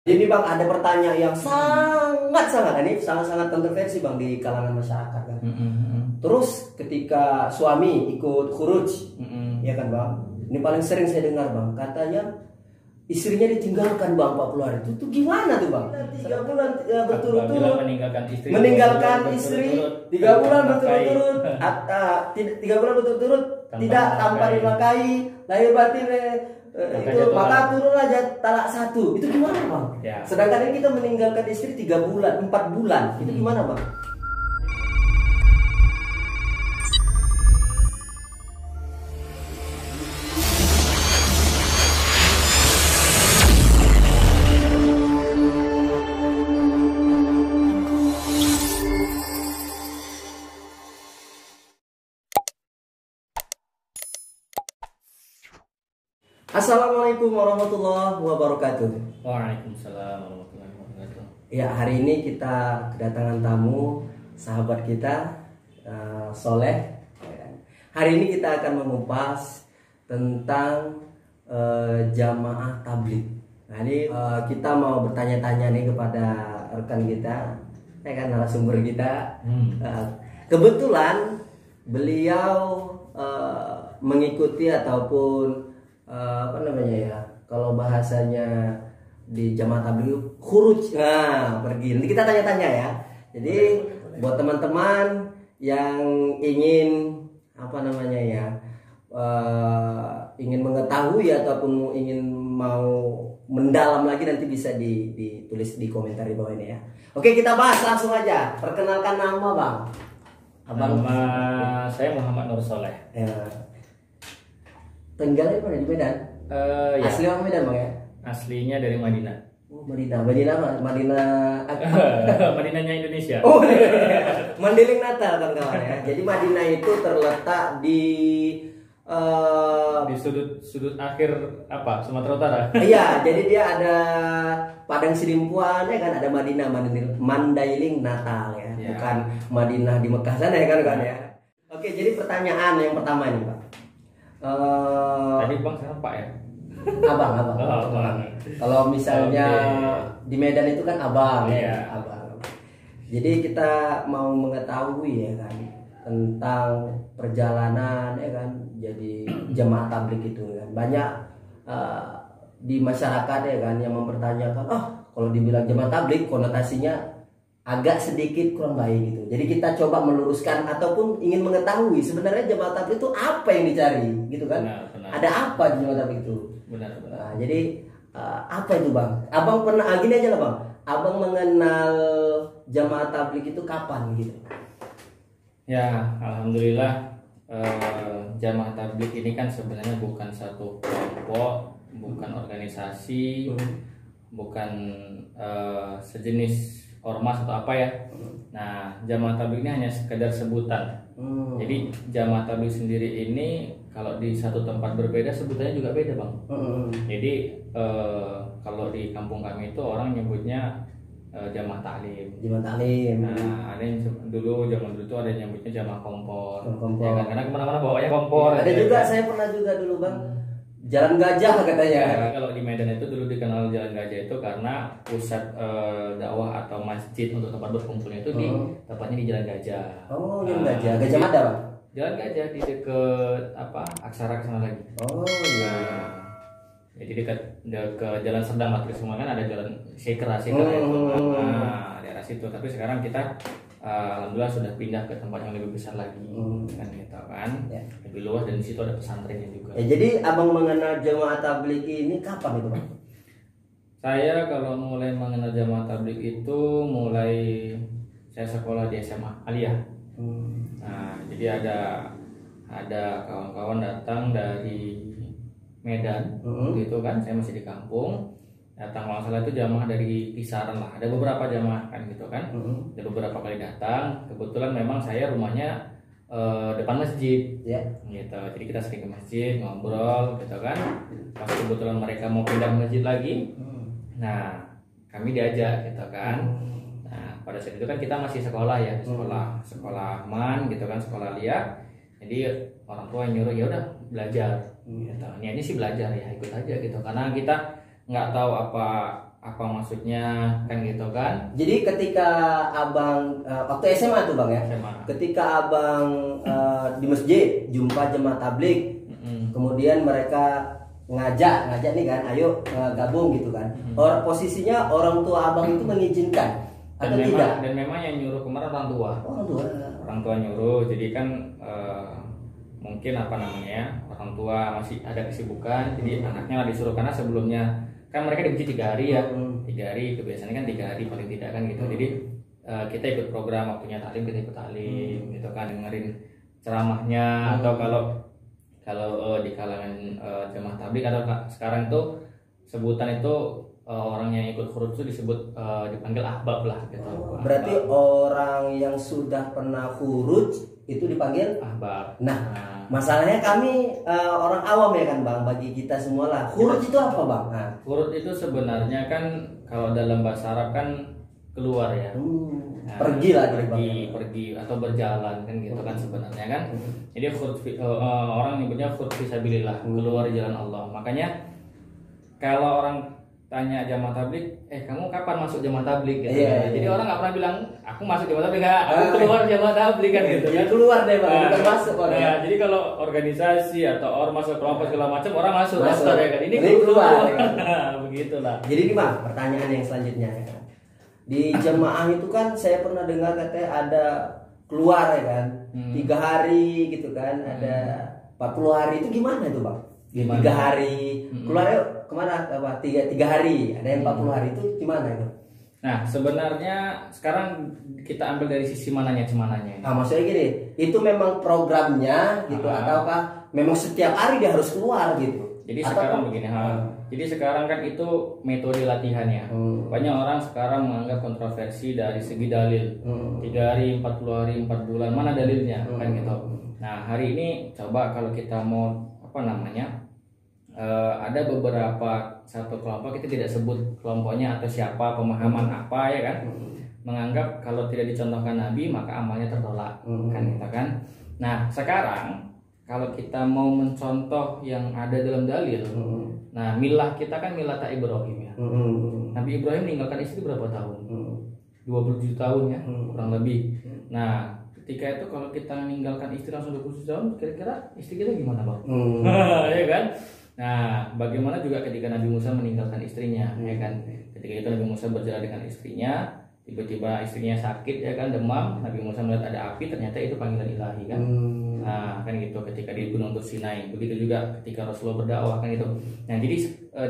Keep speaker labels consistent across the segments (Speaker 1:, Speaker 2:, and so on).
Speaker 1: Jadi Bang, ada pertanyaan yang sangat-sangat ini sangat-sangat kontroversi Bang di kalangan masyarakat kan. Terus ketika suami ikut khuruj, ya kan Bang. Ini paling sering saya dengar Bang, katanya istrinya ditinggalkan Bang 40 hari. Itu gimana tuh Bang? 3 bulan berturut-turut meninggalkan istri 3 bulan berturut-turut 3 bulan berturut-turut tidak tanpa dinafkahi, lahir batin itu maka turun aja talak 1. Itu gimana Bang? Ya. Sedangkan ini kita meninggalkan istri 3 bulan, 4 bulan. Itu gimana Bang? Assalamualaikum warahmatullahi wabarakatuh.
Speaker 2: Waalaikumsalam warahmatullahi wabarakatuh.
Speaker 1: Ya, hari ini kita kedatangan tamu sahabat kita Soleh. Hari ini kita akan mengupas tentang jamaah tabligh. Nah, ini kita mau bertanya-tanya nih kepada rekan kita, ya kan, narasumber kita. Kebetulan beliau mengikuti ataupun apa namanya ya, kalau bahasanya di jamaah tabligh khuruj, pergi. Nanti kita tanya-tanya ya. Jadi buat teman-teman yang ingin apa namanya ya, ingin mengetahui ataupun ingin mau mendalam lagi, nanti bisa ditulis di komentar di bawah ini ya. Oke, kita bahas langsung aja. Perkenalkan nama Bang.
Speaker 2: Nama saya Muhammad Nur Soleh.
Speaker 1: Ya. Tinggalnya mana, di Medan?
Speaker 2: Ya.
Speaker 1: Asli orang Medan Bang ya?
Speaker 2: Aslinya dari Madinah.
Speaker 1: Oh, Madinah apa?
Speaker 2: Madinahnya Indonesia.
Speaker 1: Oh, Mandiling Natal kan kawan ya. Jadi Madinah itu terletak di
Speaker 2: sudut akhir apa? Sumatera Utara.
Speaker 1: Iya, jadi dia ada Padang Sidimpuan ya kan, ada Mandailing Natal ya. Bukan Madinah di Mekah sana ya kan ya. Oke, jadi pertanyaan yang pertama ini Pak.
Speaker 2: Tadi Bang saya Pak ya?
Speaker 1: Abang. Kalau misalnya di Medan itu kan abang ya, abang. Jadi kita mau mengetahui ya kan tentang perjalanan ya kan jadi jamaah tabligh itu kan. Banyak di masyarakat ya kan yang mempertanyakan, kalau dibilang jamaah tabligh konotasinya agak sedikit kurang baik gitu. Jadi kita coba meluruskan ataupun ingin mengetahui sebenarnya jamaah tabligh itu apa yang dicari gitu kan. Benar. Ada apa di jamaah tabligh itu? Benar. Nah, jadi apa itu Bang? Abang pernah gini aja lah Bang. Abang mengenal jamaah tabligh itu kapan gitu?
Speaker 2: Ya, alhamdulillah jamaah tabligh ini kan sebenarnya bukan satu kelompok, bukan organisasi, bukan sejenis ormas atau apa ya. Nah, jamaah tabligh ini hanya sekedar sebutan. Jadi jamaah tabligh sendiri ini kalau di satu tempat berbeda sebutannya juga beda Bang. Jadi kalau di kampung kami itu orang nyebutnya jamaah taklim. Nah, ada yang zaman dulu tuh ada yang nyebutnya jamaah kompor. Ya kan? Karena kemana-mana bawanya kompor.
Speaker 1: Ada juga, saya pernah juga dulu Bang. Jalan Gajah katanya.
Speaker 2: Ya, kalau di Medan itu dulu dikenal Jalan Gajah itu karena pusat dakwah atau masjid untuk tempat berkumpulnya itu di tepatnya di Jalan Gajah. Oh, Jalan Gajah. Gajah Mada Bang? Jalan Gajah di dekat Aksara kesana lagi. Oh iya. Jadi dekat ke Jalan Serdang lah, semua kan ada Jalan Sekra itu. Nah, daerah situ. Tapi sekarang kita alhamdulillah sudah pindah ke tempat yang lebih besar lagi, kan gitu kan, lebih luas, dan di situ ada pesantrennya juga. Ya, jadi abang mengenal jamaah tabligh ini kapan itu Bang? Saya kalau mulai mengenal jamaah tabligh itu mulai saya sekolah di SMA Aliyah. Nah, jadi ada kawan-kawan datang dari Medan, gitu kan, saya masih di kampung. Datang kalau salah itu jamaah dari kisaran lah, ada beberapa jamaah kan gitu kan, ada beberapa kali datang. Kebetulan memang saya rumahnya depan masjid, gitu. Jadi kita sering ke masjid ngobrol gitu kan. Pas kebetulan mereka mau pindah masjid lagi, nah kami diajak gitu kan. Nah pada saat itu kan kita masih sekolah ya, sekolah man gitu kan, sekolah liat. Jadi orang tua yang nyuruh ya udah belajar, gitu. Niatnya sih belajar ya, ikut aja gitu, karena kita nggak tahu apa maksudnya, kan gitu kan.
Speaker 1: Jadi ketika abang waktu SMA tuh bang ya, SMA. Ketika abang di masjid jumpa jemaah tabligh, kemudian mereka ngajak nih kan, ayo gabung gitu kan. Posisinya orang tua abang itu mengizinkan atau tidak?
Speaker 2: Dan memang yang nyuruh kemarin orang tua. Orang tua nyuruh, jadi kan mungkin orang tua masih ada kesibukan, jadi anaknya disuruh, karena sebelumnya kan mereka di masjid 3 hari ya, 3 hari kebiasaannya kan 3 hari paling tidak kan gitu. Jadi kita ikut program, waktunya taklim kita ikut taklim gitu kan, dengerin ceramahnya. Atau kalau di kalangan jemaah tabligh atau sekarang itu sebutan itu orang yang ikut khuruj itu disebut dipanggil ahbab lah gitu.
Speaker 1: Berarti orang yang sudah pernah khuruj itu dipanggil
Speaker 2: ahbab.
Speaker 1: Nah, masalahnya kami orang awam ya kan bang, bagi kita semua lah. Khuruj itu apa bang? Nah.
Speaker 2: Khuruj itu sebenarnya kan kalau dalam bahasa Arab kan keluar ya.
Speaker 1: Pergi lah,
Speaker 2: pergi atau berjalan kan gitu kan sebenarnya kan. Jadi orang nyebutnya khuruj fisabilillah, keluar di jalan Allah. Makanya kalau orang tanya jamaah tabligh, kamu kapan masuk jamaah tabligh gitu. Jadi orang nggak pernah bilang aku masuk jamaah tabligh, nggak, aku keluar jamaah tabligh kan gitu.
Speaker 1: Ya keluar deh bang, bukan masuk bang.
Speaker 2: Nah, jadi kalau organisasi atau ormas atau kelompok segala macam orang masuk ya kan. Ini keluar. Begitulah.
Speaker 1: Jadi nih bang, pertanyaan yang selanjutnya ya kan. Di jemaah itu kan saya pernah dengar katanya ada keluar ya kan, 3 hari gitu kan, ada 40 hari, itu gimana itu bang? 3 hari keluarnya kemana? 3 hari, ada yang 40 hari, itu gimana itu?
Speaker 2: Nah sebenarnya sekarang kita ambil dari sisi mananya.
Speaker 1: Maksudnya gini, itu memang programnya gitu ataukah memang setiap hari dia harus keluar gitu?
Speaker 2: Jadi sekarang begini, jadi sekarang kan itu metode latihannya. Banyak orang sekarang menganggap kontroversi dari segi dalil. 3 hari, 40 hari, 4 bulan, mana dalilnya kan gitu. Nah hari ini coba kalau kita mau ada beberapa satu kelompok, kita tidak sebut kelompoknya atau siapa, pemahaman apa ya kan, menganggap kalau tidak dicontohkan Nabi maka amalnya tertolak kan gitu kan. Nah sekarang kalau kita mau mencontoh yang ada dalam dalil, nah milah kita kan milah Ibrahim ya. Nabi Ibrahim meninggalkan istri berapa tahun? 27 tahun ya, kurang lebih. Nah ketika itu kalau kita meninggalkan istri langsung 27 tahun, kira-kira istri kita gimana bang? Ya kan? Nah bagaimana juga ketika Nabi Musa meninggalkan istrinya, ya kan? Ketika itu Nabi Musa berjalan dengan istrinya, tiba-tiba istrinya sakit ya kan, demam. Nabi Musa melihat ada api, ternyata itu panggilan ilahi kan. Nah kan gitu ketika di Gunung Tur Sinai. Begitu juga ketika Rasulullah berdakwah kan gitu. Nah jadi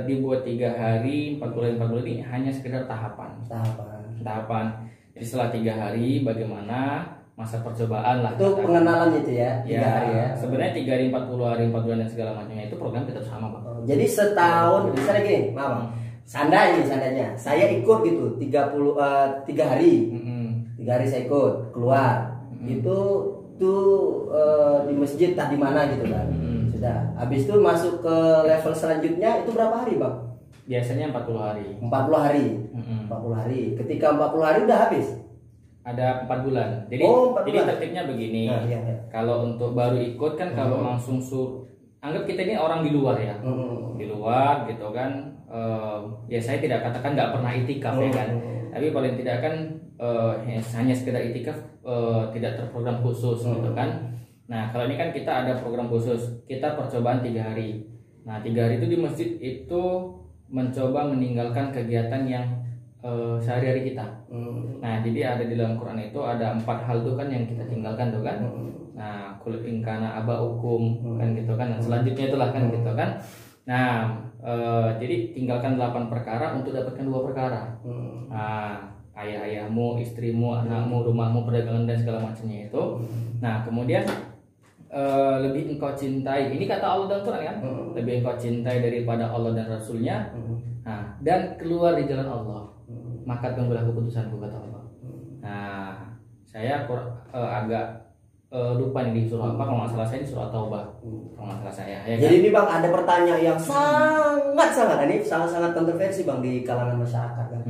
Speaker 2: dibuat 3 hari 40 ini hanya sekedar tahapan. Jadi setelah 3 hari bagaimana masa percobaan lah.
Speaker 1: Itu pengenalan itu ya, 3 hari ya.
Speaker 2: Sebenarnya 3 hari, 40 hari, 4 bulan dan segala macamnya itu program tetap sama bang.
Speaker 1: Jadi setahun, misalnya gini, maaf, seandainya saya ikut gitu 3 hari, 3 hari saya ikut keluar, itu tuh di masjid tah di mana gitu kan, sudah. Habis itu masuk ke level selanjutnya itu berapa hari bang?
Speaker 2: Biasanya 40 hari.
Speaker 1: 40 hari. 40 hari. Ketika 40 hari udah habis.
Speaker 2: Ada 4 bulan. Jadi jadi tertibnya begini. Kalau untuk baru ikut kan kalau langsung anggap kita ini orang di luar ya. Di luar gitu kan. Ya saya tidak katakan nggak pernah itikaf ya kan. Tapi paling tidak kan hanya sekedar itikaf, tidak terprogram khusus gitu kan. Nah, kalau ini kan kita ada program khusus. Kita percobaan 3 hari. Nah, 3 hari itu di masjid itu mencoba meninggalkan kegiatan yang sehari-hari kita. Nah jadi ada di dalam Quran itu ada 4 hal tuh kan yang kita tinggalkan tuh kan. Nah kul in kana abaukum kan gitu kan. Dan selanjutnya itulah kan gitu kan. Nah jadi tinggalkan 8 perkara untuk dapatkan 2 perkara. Nah ayah-ayahmu, istrimu, anakmu, rumahmu, perdagangan dan segala macamnya itu. Nah kemudian lebih engkau cintai, ini kata Allah dalam Quran kan, lebih engkau cintai daripada Allah dan Rasulnya. Nah dan keluar di jalan Allah, maka tunggulah keputusanku, kata Allah. Nah saya agak lupa nih di surah apa, kalau nggak salah saya di surah Taubah, kalau nggak salah saya ya kan?
Speaker 1: Jadi ini bang ada pertanyaan yang sangat kontroversi bang di kalangan masyarakat kan.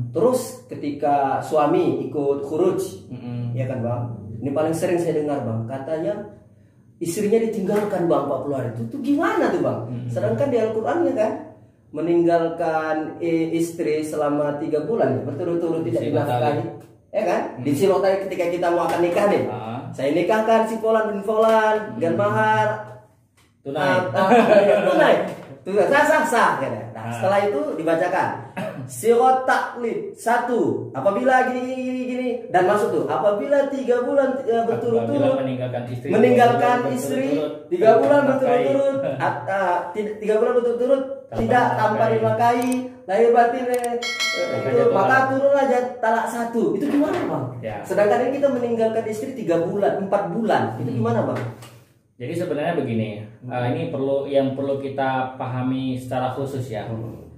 Speaker 1: Terus ketika suami ikut khuruj, ya kan bang, ini paling sering saya dengar bang, katanya istrinya ditinggalkan bang 40 hari itu gimana tuh bang? Sedangkan di Al-Quran ya kan meninggalkan istri selama 3 bulan berturut-turut tidak dinafkahi, ya kan? Di Silo tadi ketika kita mau akan nikah nih, saya nikahkan si Fulan bin Fulan dengan mahar tunai, sah, ya. Nah, setelah itu dibacakan Sirot taklid 1 apabila gini dan masuk tuh apabila 3 bulan berturut-turut meninggalkan istri 3 bulan berturut-turut 3 bulan berturut-turut tidak tanpa dinafkahi lahir batin itu maka turunlah talak 1. Itu gimana bang? Ya. Sedangkan ini kita meninggalkan istri 3 bulan 4 bulan itu gimana bang?
Speaker 2: Jadi sebenarnya begini, ini perlu kita pahami secara khusus ya.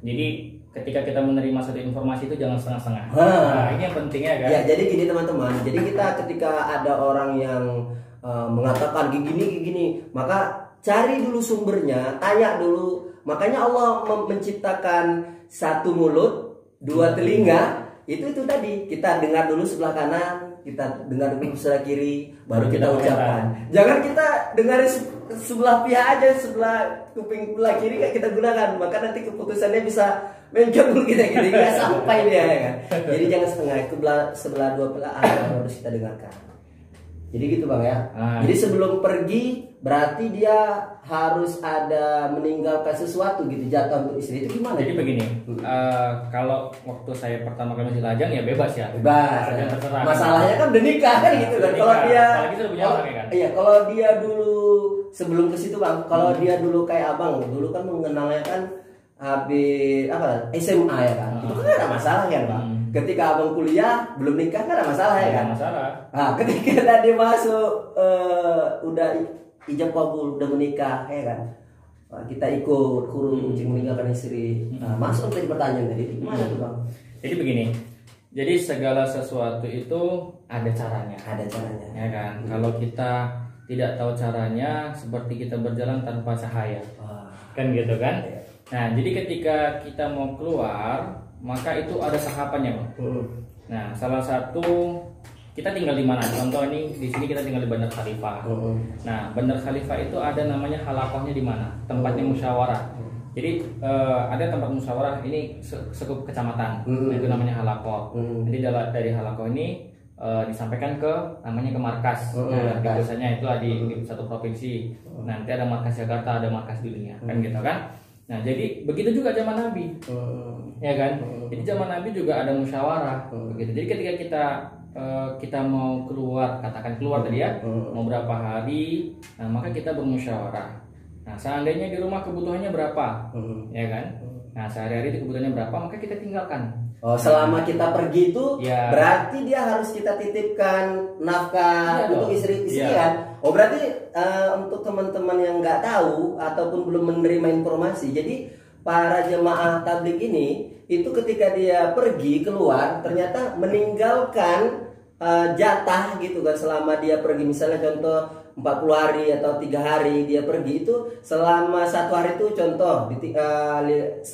Speaker 2: Jadi ketika kita menerima satu informasi itu jangan setengah-setengah. Nah, ini yang pentingnya kan.
Speaker 1: Ya, jadi gini teman-teman. Jadi kita ketika ada orang yang mengatakan gini, maka cari dulu sumbernya, tanya dulu. Makanya Allah menciptakan 1 mulut, 2 telinga. Itu tadi kita dengar dulu sebelah kanan, kita dengar dulu sebelah kiri, baru kita ucapkan. Jangan kita dengar sebelah pihak aja, sebelah kuping sebelah kiri kita gunakan, maka nanti keputusannya bisa menjemput kita gitu, nggak sampai dia ya kan. Jadi jangan sebelah dua belah harus kita dengarkan. Jadi gitu bang ya. Jadi sebelum pergi berarti dia harus ada meninggalkan sesuatu gitu, jatah untuk istri itu gimana?
Speaker 2: Jadi begini, kalau waktu saya pertama kali masih lajang ya bebas ya.
Speaker 1: Bebas. Masalahnya kan udah nikah kan gitu kan. Kalau dia, kalau dia dulu sebelum ke situ bang, kalau dia dulu kayak abang, dulu kan mengenalnya kan habis SMA ya kan. Itu kan ada masalah ya bang. Ketika abang kuliah belum nikah kan ada masalah ya kan.
Speaker 2: Masalah.
Speaker 1: Nah, ketika tadi masuk udah ijab kabul udah menikah ya kan, kita ikut kurung kucing meninggalkan istri. Nah, masuk tadi pertanyaan tadi gimana tuh bang?
Speaker 2: Jadi begini, jadi segala sesuatu itu ada caranya.
Speaker 1: Ada caranya
Speaker 2: ya kan. Kalau kita tidak tahu caranya seperti kita berjalan tanpa cahaya. Kan gitu kan. Nah jadi ketika kita mau keluar maka itu ada tahapannya bang. Nah salah satu kita tinggal di mana? Contoh ini di sini kita tinggal di Bandar Khalifah. Nah Bandar Khalifah itu ada namanya halakohnya di mana? Tempatnya musyawarah. Jadi ada tempat musyawarah ini sekup kecamatan. Nah, itu namanya halakoh. Jadi dari halakoh ini disampaikan ke namanya ke markas. Biasanya itu di satu provinsi. Nanti ada markas Jakarta, ada markas di dunia, kan gitu kan. Nah jadi begitu juga zaman Nabi, ya kan. Jadi zaman Nabi juga ada musyawarah, begitu. Jadi ketika kita mau keluar, katakan keluar tadi ya, mau berapa hari, nah maka kita bermusyawarah. Nah seandainya di rumah kebutuhannya berapa, ya kan. Nah sehari-hari itu kebutuhannya berapa, maka kita tinggalkan.
Speaker 1: Oh, selama kita pergi itu ya, berarti dia harus kita titipkan nafkah untuk istri kan? Oh berarti untuk teman-teman yang nggak tahu ataupun belum menerima informasi, jadi para jemaah tabligh ini itu ketika dia pergi keluar ternyata meninggalkan jatah gitu kan selama dia pergi, misalnya contoh 40 hari atau 3 hari dia pergi, itu selama 1 hari itu contoh 100.000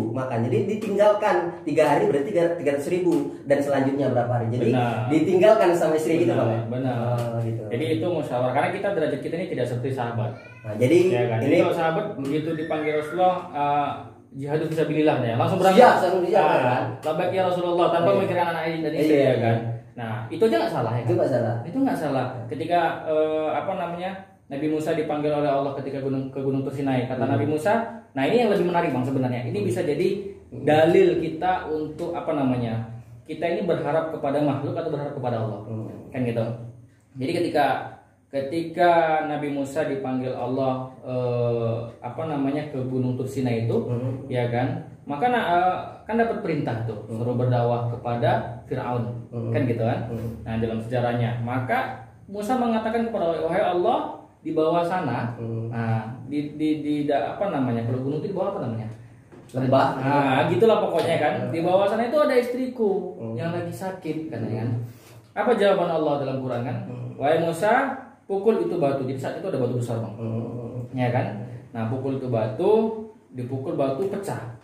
Speaker 1: makan, jadi ditinggalkan 3 hari berarti 300.000 dan selanjutnya berapa hari, jadi ditinggalkan sama istri gitu bang.
Speaker 2: Benar. Gitu. Jadi itu musyawarah karena kita derajat kita ini tidak seperti sahabat.
Speaker 1: Nah, jadi
Speaker 2: ya kan? Jadi kalau sahabat begitu dipanggil Rasulullah jihad fisabilillah ya langsung berangkat. Labbaik ya Rasulullah tanpa memikirkan anak dan istri ya kan. Nah itu aja nggak salah ya kan? Itu nggak salah. Ketika Nabi Musa dipanggil oleh Allah ketika ke Gunung Sinai, kata Nabi Musa, nah ini yang lebih menarik bang sebenarnya. Ini bisa jadi dalil kita untuk kita ini berharap kepada makhluk atau berharap kepada Allah, kan gitu. Jadi ketika Nabi Musa dipanggil Allah ke Gunung Sinai itu, ya kan, maka kan dapat perintah tuh suruh berdakwah kepada Firaun, kan gitu kan. Nah dalam sejarahnya, maka Musa mengatakan kepada Allah, wahai Allah, di bawah sana, nah kalau gunung itu di bawah apa namanya?
Speaker 1: Lembah.
Speaker 2: Nah gitulah pokoknya kan. Di bawah sana itu ada istriku yang lagi sakit, katanya kan. Apa jawaban Allah dalam Quran kan? Wahai Musa, pukul itu batu. Jadi saat itu ada batu besar bang, ya kan. Nah pukul itu batu, dipukul batu pecah.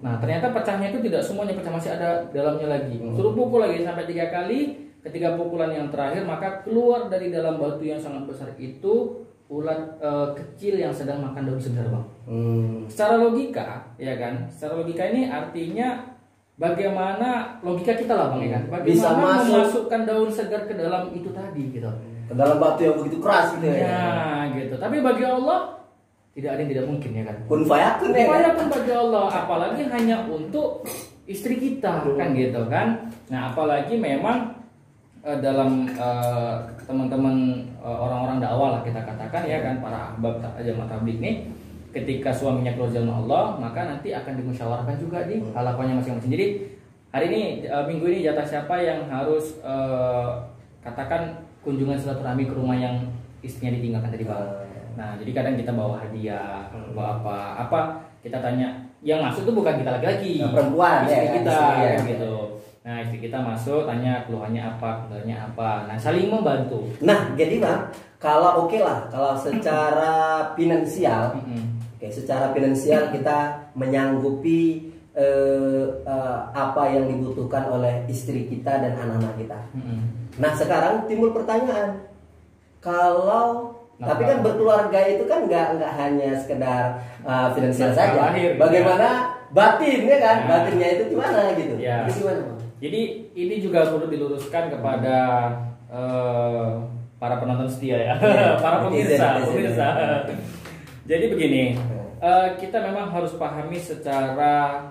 Speaker 2: Nah ternyata pecahnya itu tidak semuanya pecah, masih ada dalamnya lagi. Suruh pukul lagi sampai 3 kali. Ketika pukulan yang terakhir maka keluar dari dalam batu yang sangat besar itu ulat kecil yang sedang makan daun segar bang. Secara logika, ya kan? Secara logika ini artinya bagaimana logika kita lah bang, ya kan? Bagaimana bisa memasukkan daun segar ke dalam itu tadi gitu.
Speaker 1: Ke dalam batu yang begitu keras gitu ya.
Speaker 2: Ya gitu. Tapi bagi Allah tidak ada yang tidak mungkin ya kan.
Speaker 1: Kun fayakun ya.
Speaker 2: Fayakun bagi Allah, apalagi hanya untuk istri kita kan gitu kan. Nah apalagi memang dalam teman-teman orang-orang dakwah lah kita katakan ya kan, para ahbab jamaah tabligh nih, ketika suaminya keluar jalan Allah maka nanti akan dimusyawarahkan juga di halapannya masing-masing. Jadi hari ini minggu ini jatah siapa yang harus katakan kunjungan silaturahmi ke rumah yang istrinya ditinggalkan tadi bang. Nah jadi kadang kita bawa hadiah, bawa apa kita tanya, yang masuk itu bukan kita laki-laki,
Speaker 1: perempuan
Speaker 2: istri
Speaker 1: ya,
Speaker 2: kita
Speaker 1: ya.
Speaker 2: gitu. Nah istri kita masuk tanya keluhannya apa, kendalanya apa. Nah saling membantu.
Speaker 1: Nah jadi bang, kalau oke lah, kalau secara finansial, secara finansial kita menyanggupi apa yang dibutuhkan oleh istri kita dan anak-anak kita. Nah sekarang timbul pertanyaan, kalau tapi kan berkeluarga itu kan nggak hanya sekedar finansial saja, bagaimana batin ya kan, batinnya itu gimana gitu.
Speaker 2: Ya.
Speaker 1: Itu gimana bang?
Speaker 2: Jadi ini juga perlu diluruskan kepada para penonton setia ya, para pemirsa. Jadi begini, kita memang harus pahami secara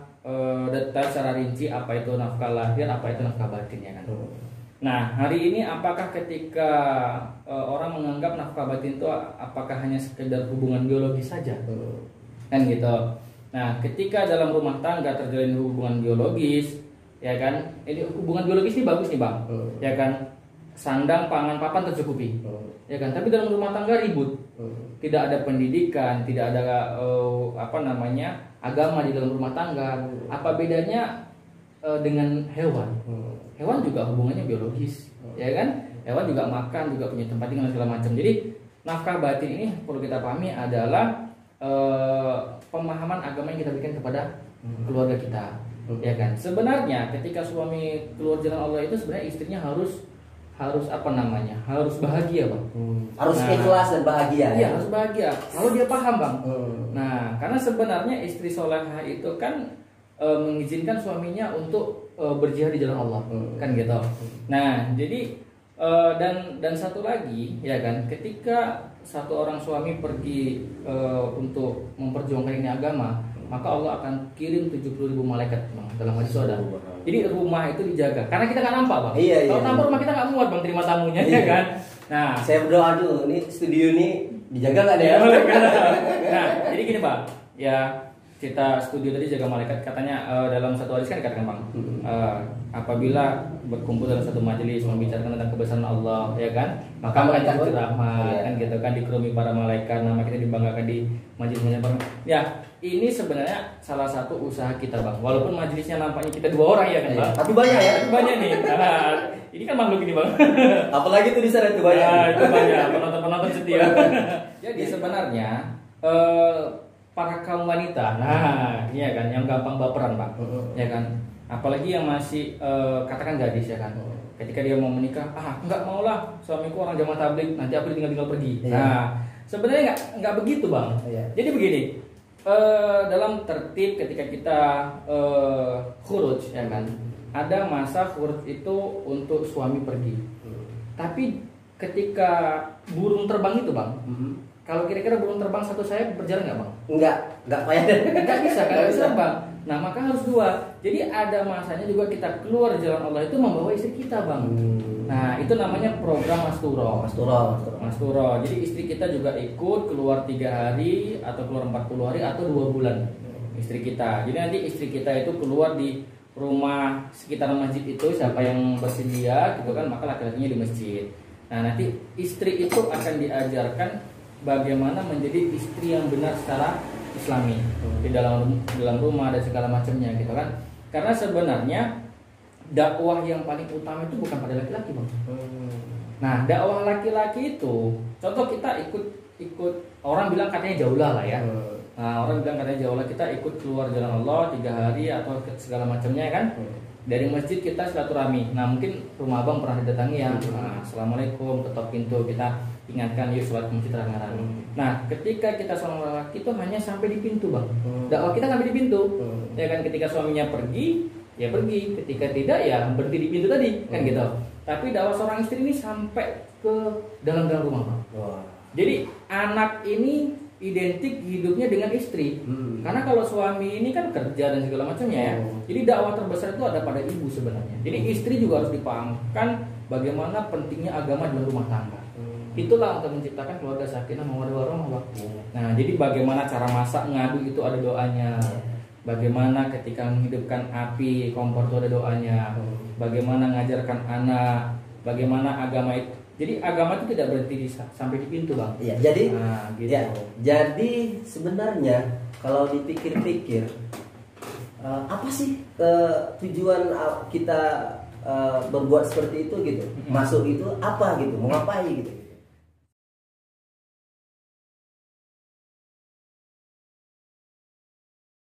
Speaker 2: detail, secara rinci apa itu nafkah lahir, apa itu nafkah batin ya kan. Nah hari ini apakah ketika orang menganggap nafkah batin itu apakah hanya sekedar hubungan biologis saja, kan gitu. Nah ketika dalam rumah tangga terjalin hubungan biologis, ya kan, ini hubungan biologis ini bagus nih bang, ya kan, sandang, pangan, papan tercukupi, ya kan. Tapi dalam rumah tangga ribut, tidak ada pendidikan, tidak ada agama di dalam rumah tangga. Apa bedanya dengan hewan? Hewan juga hubungannya biologis, ya kan. Hewan juga makan, juga punya tempat tinggal segala macam. Jadi nafkah batin ini perlu kita pahami adalah pemahaman agama yang kita berikan kepada keluarga kita. Ya kan, sebenarnya ketika suami keluar jalan Allah itu sebenarnya istrinya harus harus bahagia bang,
Speaker 1: harus ikhlas dan bahagia.
Speaker 2: Iya, harus bahagia kalau dia paham bang. Nah karena sebenarnya istri solehah itu kan mengizinkan suaminya untuk berjihad di jalan Allah, kan gitu. Nah jadi dan satu lagi ya kan, ketika satu orang suami pergi untuk memperjuangkan ini agama, maka Allah akan kirim 70.000 malaikat bang, dalam hadis ada. Jadi rumah itu dijaga karena kita nggak nampak bang.
Speaker 1: Iya,
Speaker 2: kalau nampak rumah kita nggak muat bang terima tamunya, ya kan. Nah
Speaker 1: saya berdoa dulu, ini studio ini dijaga nggak deh ya?
Speaker 2: Nah jadi gini bang, ya kita studio tadi jaga malaikat, katanya dalam satu hadis kan dikatakan bang, apabila berkumpul dalam satu majelis membicarakan tentang kebesaran Allah, ya kan, maka malaikat rahmat, kan gitu kan, dikerumi para malaikat, nama kita dibanggakan di majelis-majelis. Ya ini sebenarnya salah satu usaha kita bang, walaupun majelisnya nampaknya kita 2 orang ya kan bang,
Speaker 1: tapi banyak ya,
Speaker 2: tapi banyak nih. Nah, ini kan makhluk ini bang,
Speaker 1: apalagi tuh di sana itu banyak.
Speaker 2: Nah, itu banyak penonton setia. Jadi sebenarnya para kaum wanita, nah iya kan, yang gampang baperan bang, ya kan, apalagi yang masih katakan gadis ya kan, ketika dia mau menikah, nggak mau lah, suamiku orang jamaah tabligh, nanti aku tinggal pergi. Nah sebenarnya nggak begitu bang. Jadi begini, dalam tertib ketika kita khuruj ya kan, ada masa khuruj itu untuk suami pergi. Tapi ketika burung terbang itu bang, kalau kira-kira burung terbang satu sayap berjalan nggak bang? Nggak payah. Nggak bisa bang. Nah maka harus 2. Jadi ada masanya juga kita keluar jalan Allah itu membawa istri kita bang. Nah itu namanya program Masturo. Jadi istri kita juga ikut keluar 3 hari atau keluar 40 hari atau 2 bulan istri kita. Jadi nanti istri kita itu keluar di rumah sekitar masjid itu, siapa yang bersedia gitu kan, maka laki-lakinya di masjid. Nah nanti istri itu akan diajarkan bagaimana menjadi istri yang benar secara Islami di dalam rumah dan segala macamnya gitu kan. Karena sebenarnya dakwah yang paling utama itu bukan pada laki-laki bang. Nah dakwah laki-laki itu, contoh kita ikut orang bilang katanya jauhlah lah ya. Nah orang bilang katanya jauhlah, kita ikut keluar jalan Allah 3 hari atau segala macamnya kan. Dari masjid kita silaturahmi. Nah mungkin rumah abang pernah didatangi ya. Nah, assalamualaikum, ketok pintu, kita ingatkan yuk sholat ke masjid rame-rame. Nah, ketika kita seorang lelaki itu hanya sampai di pintu, Bang. Dakwah kita sampai di pintu. Ya kan, ketika suaminya pergi, ya pergi. Ketika tidak, ya berhenti di pintu tadi, kan gitu. Tapi dakwah seorang istri ini sampai ke dalam rumah, Bang. Jadi anak ini identik hidupnya dengan istri. Karena kalau suami ini kan kerja dan segala macamnya ya. Jadi dakwah terbesar itu ada pada ibu sebenarnya. Jadi istri juga harus dipahamkan bagaimana pentingnya agama dalam rumah tangga. Itulah untuk menciptakan keluarga sakinah mawaddah warahmah. Nah, jadi bagaimana cara masak ngadu itu ada doanya. Bagaimana ketika menghidupkan api kompor itu ada doanya. Bagaimana mengajarkan anak. Bagaimana agama itu. Jadi agama itu tidak berhenti sampai di pintu, Bang.
Speaker 1: Iya, jadi
Speaker 2: gitu.
Speaker 1: Ya, jadi sebenarnya kalau dipikir-pikir apa sih tujuan kita berbuat seperti itu gitu? Masuk itu apa gitu? Mau ngapain gitu?